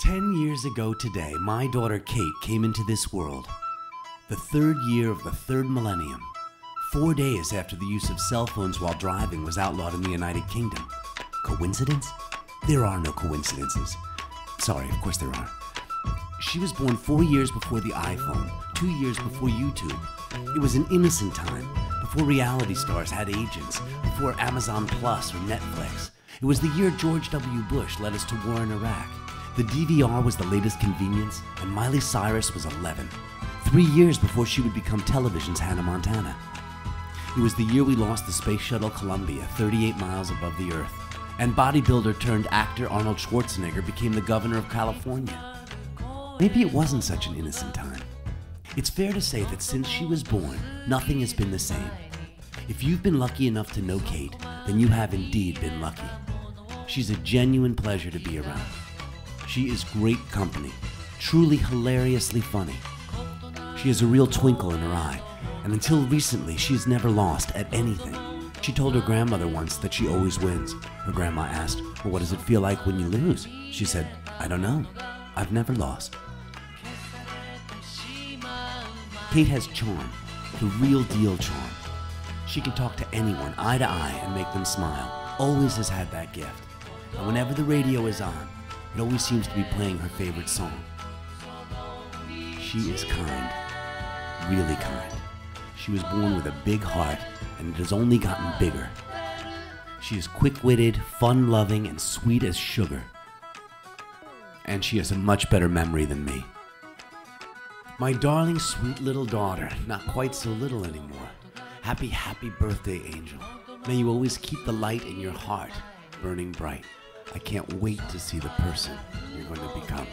10 years ago today, my daughter Kate came into this world. The third year of the third millennium. 4 days after the use of cell phones while driving was outlawed in the United Kingdom. Coincidence? There are no coincidences. Sorry, of course there are. She was born 4 years before the iPhone, 2 years before YouTube. It was an innocent time, before reality stars had agents, before Amazon Plus or Netflix. It was the year George W. Bush led us to war in Iraq. The DVR was the latest convenience, and Miley Cyrus was 11. 3 years before she would become television's Hannah Montana. It was the year we lost the space shuttle Columbia 38 miles above the Earth, and bodybuilder turned actor Arnold Schwarzenegger became the governor of California. Maybe it wasn't such an innocent time. It's fair to say that since she was born, nothing has been the same. If you've been lucky enough to know Kate, then you have indeed been lucky. She's a genuine pleasure to be around. She is great company, truly hilariously funny. She has a real twinkle in her eye, and until recently, she has never lost at anything. She told her grandmother once that she always wins. Her grandma asked, "Well, what does it feel like when you lose?" She said, "I don't know. I've never lost." Kate has charm, the real deal charm. She can talk to anyone eye to eye and make them smile. Always has had that gift. And whenever the radio is on, it always seems to be playing her favorite song. She is kind, really kind. She was born with a big heart, and it has only gotten bigger. She is quick-witted, fun-loving, and sweet as sugar. And she has a much better memory than me. My darling, sweet little daughter, not quite so little anymore. Happy, happy birthday, Angel. May you always keep the light in your heart burning bright. I can't wait to see the person you're going to become.